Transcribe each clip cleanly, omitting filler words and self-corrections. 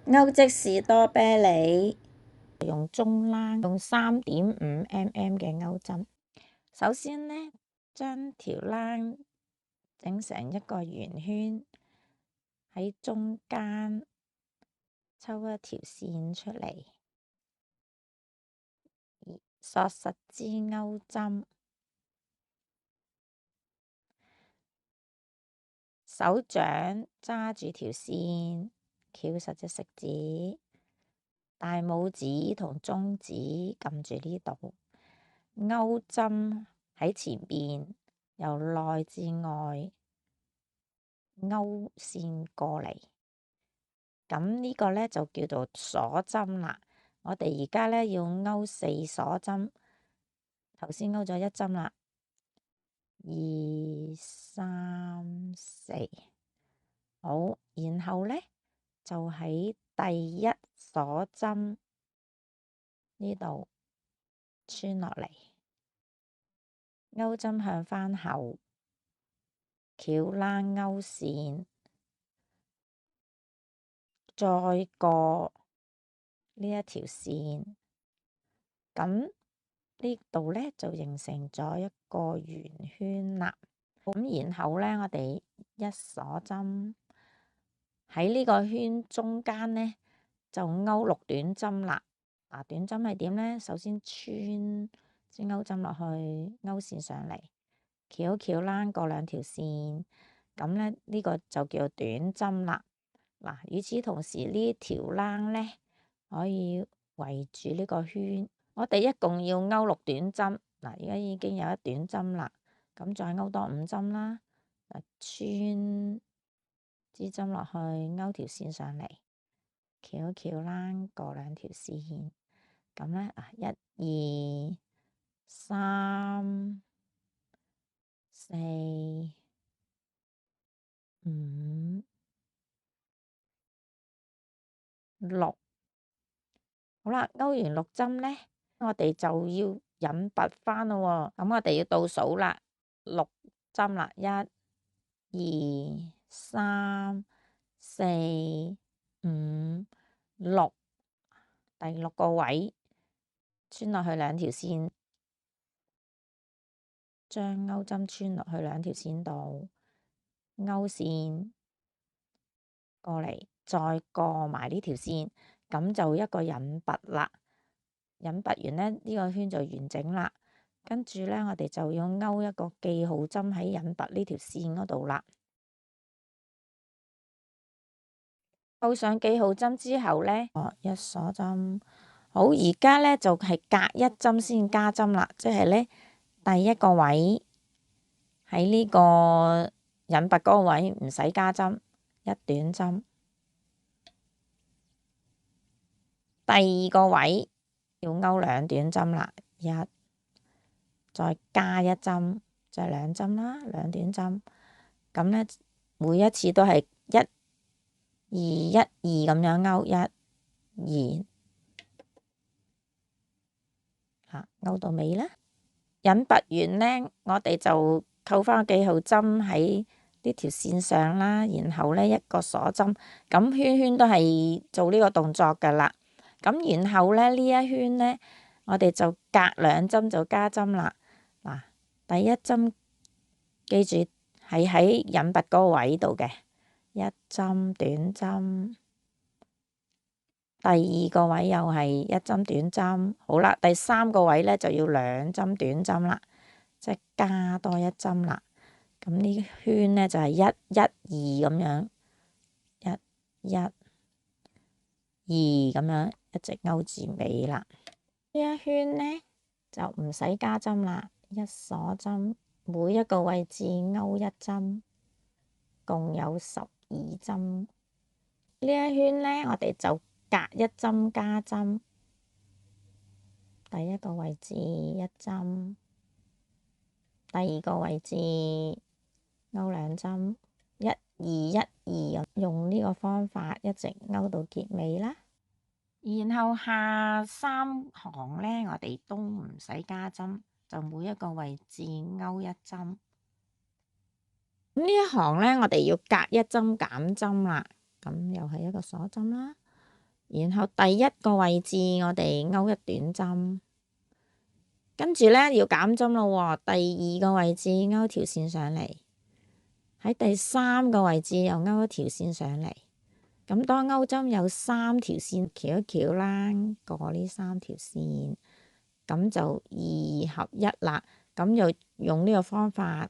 勾即士多啤梨，用中冷，用3.5mm 嘅勾針。首先呢，將條冷整成一個圓圈，喺中間抽一條線出嚟，索實支勾針，手掌揸住條線，翹實隻食指，大拇指同中指撳住呢度，勾針喺前邊，由內至外勾線過嚟。咁呢個呢，就叫做鎖針啦。我哋而家呢，要勾4鎖針，頭先勾咗1針啦，2、3、4，好，然後呢，就喺第1鎖針呢度穿落嚟，勾針向返後，翹冷勾線，再過呢一條線，咁呢度呢，就形成咗一個圓圈啦。咁然後呢，我哋1鎖針喺呢個圈中間呢，就勾6短針啦。短針係點呢？首先穿支勾針落去，勾線上嚟，翹冷過2條線，咁呢，呢個就叫短針啦。與此同時呢條冷呢，可以圍住呢個圈。我哋一共要勾6短針。而家已經有1短針啦，咁再勾多5針啦。穿支針落去，勾條線上嚟，翹冷過2條線。咁呢，1、2、3、4、5、6，好啦，勾完6針呢，我哋就要引拔返咯喎。咁我哋要倒數啦，6針啦，1、2、3、4、5、6，第6個位穿落去2條線，將勾針穿落去2條線度，勾線過嚟，再過埋呢條線，咁就一個引拔啦。引拔完呢，呢個圈就完整啦。跟住呢，我哋就要勾一個記號針喺引拔呢條線嗰度啦。扣上記號針之後呢，1鎖針。好，而家呢，就係隔1針先加針啦，即係呢，第1個位喺呢個引拔嗰個位唔使加針，1短針。第2個位要勾2短針啦，1，再加1針，就係2針啦，2短針。咁呢，每一次都係1、2、1、2咁樣勾，1、2。勾到尾啦。引拔完呢，我哋就扣返個記號針喺呢條線上啦，然後呢，一個鎖針，咁圈圈都係做呢個動作噶啦。咁然後呢，呢一圈呢，我哋就隔2針就加針啦。第1針記住係喺引拔嗰個位度嘅，1針短針。第2個位又係1針短針。好啦，第3個位呢，就要2針短針啦，即係加多1針啦。咁呢圈呢，就係1、1、2咁樣，1、1、2咁樣一直勾至尾啦。呢一圈呢，就唔使加針啦，1鎖針，每一個位置勾1針，共有12針。呢一圈呢，我哋就隔1針加針，第1個位置1針，第2個位置勾2針，1、2、1、2，用呢個方法一直勾到結尾啦。然後下3行呢，我哋都唔使加針，就每一個位置勾1針。呢一行呢，我哋要隔1針減針啦，咁又係一個鎖針啦。然後第一個位置我哋勾一短針，跟住呢要減針咯喎，第二個位置勾條線上嚟，喺第三個位置又勾一條線上嚟。咁當勾針有3條線，翹一翹啦，過呢3條線，咁就2合1啦。咁又用呢個方法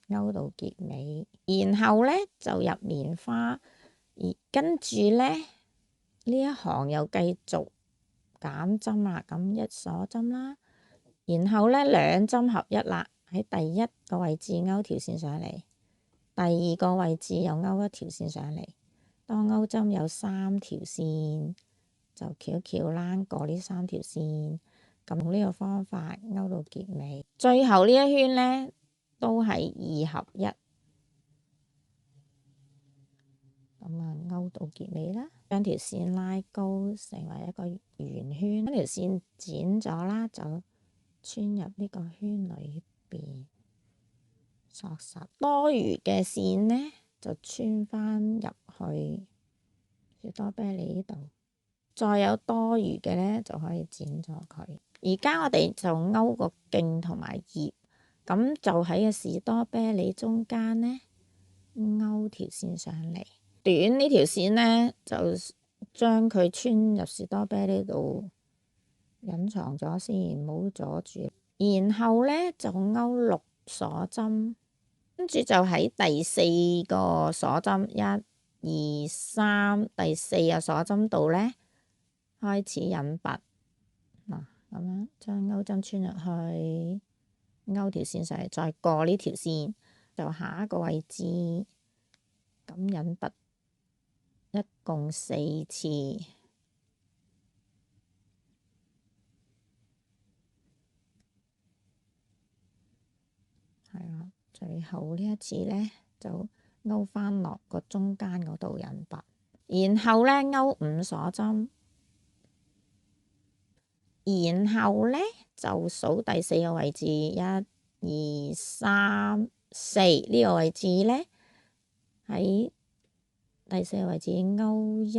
勾到結尾，然後呢就入棉花，跟住呢，呢一行又繼續減針啦。咁一鎖針啦，然後呢2針合1啦，喺第一個位置勾條線上嚟，第二個位置又勾一條線上嚟。當勾針有3條線，就翹一翹啦，過呢3條線，咁用呢個方法勾到結尾。最後呢一圈呢，都係2合1，咁啊勾到結尾啦。將條線拉高，成為一個圓圈。將條線剪咗啦，就穿入呢個圈裏邊，索實。多餘嘅線呢，就穿返入去士多啤梨呢度，再有多餘嘅呢，就可以剪咗佢。而家我哋就勾個莖同埋葉，咁就喺個士多啤梨中間呢，勾條線上嚟。短呢條線呢，就將佢穿入士多啤梨度隱藏咗先，唔好阻住。然後呢，就勾6鎖針，跟住就喺第4個鎖針1、2、3，第4個鎖針度呢，開始引拔嗱，咁樣將勾針穿入去，勾條線上嚟，再過呢條線，就下一個位置咁引拔，一共4次，係啦。最後呢一次呢，就勾返落個中間嗰度引拔，然後呢，勾5鎖針。然後呢，就數第4個位置，1、2、3、4呢個位置呢，喺第4個位置勾一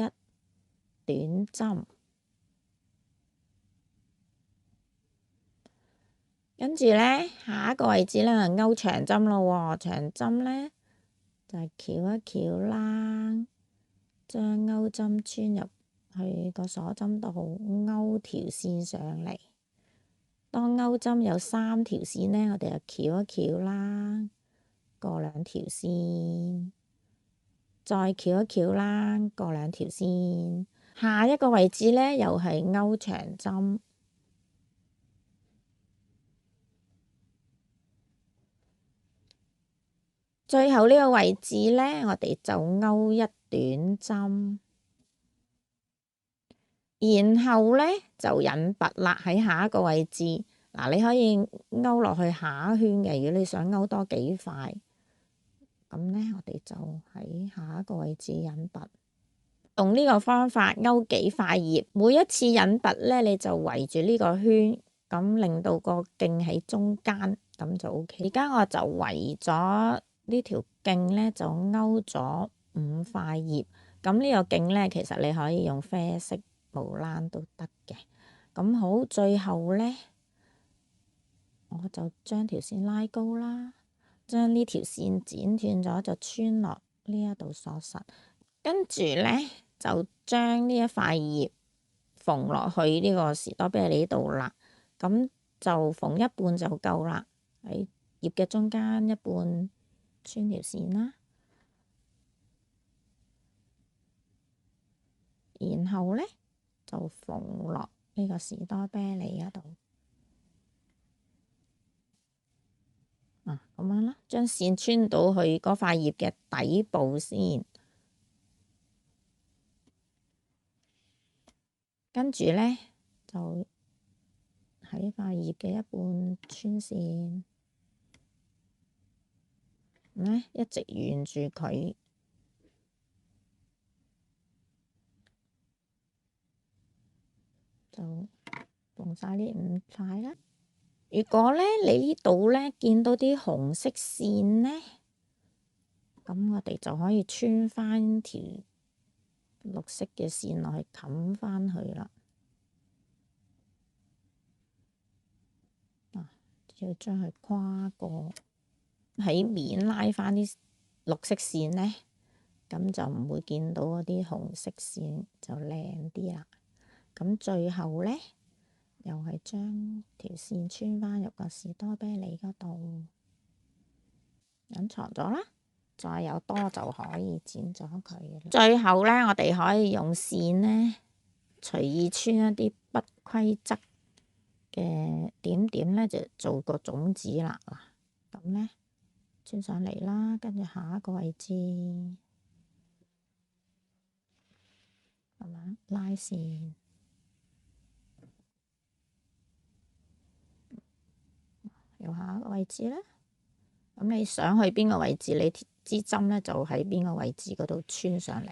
短針，跟住呢，下一個位置呢，勾長針咯喎，長針呢，就係翹一翹啦，將勾針穿入去個鎖針度，勾條線上嚟。當勾針有3條線呢，我哋就翹一翹啦，過2條線，再翹一翹啦，過2條線。下一個位置呢，又係勾長針。最後呢個位置呢，我哋就勾一短針。然後呢，就引拔啦，喺下一個位置嗱，你可以勾落去下一圈嘅。如果你想勾多幾塊，咁呢，我哋就喺下一個位置引拔。用呢個方法勾幾塊葉，每一次引拔呢，你就圍住呢個圈，咁令到個莖喺中間，咁就 OK。而家我就圍咗呢條莖呢，就勾咗5塊葉。咁呢個莖呢，其實你可以用啡色毛冷都得嘅。咁好，最後呢，我就將條線拉高啦，將呢條線剪斷咗就穿落呢一度鎖實，跟住呢，就將呢一塊葉縫落去呢個士多啤梨度啦。咁就縫一半就夠啦，喺葉嘅中間一半穿條線啦，然後呢，就縫落呢個士多啤梨嗰度。咁樣啦，將線穿到去嗰塊葉嘅底部先，跟住呢，就喺塊葉嘅一半穿線，呢一直沿住佢，就縫晒呢5塊啦。如果呢，你呢度呢，見到啲紅色線呢，咁我哋就可以穿返條綠色嘅線落去冚返去啦。要將佢跨過喺面拉返啲綠色線呢，咁就唔會見到嗰啲紅色線，就靚啲啦。咁最後呢，又係將條線穿返入個士多啤梨嗰度，隱藏咗啦。再有多就可以剪咗佢。最後呢，我哋可以用線呢，隨意穿一啲不規則嘅點點呢，就做個種子啦。咁呢，穿上嚟啦，跟住下一個位置咁樣拉線，又下一個位置咧。咁你想去邊個位置，你支針呢就喺邊個位置嗰度穿上嚟。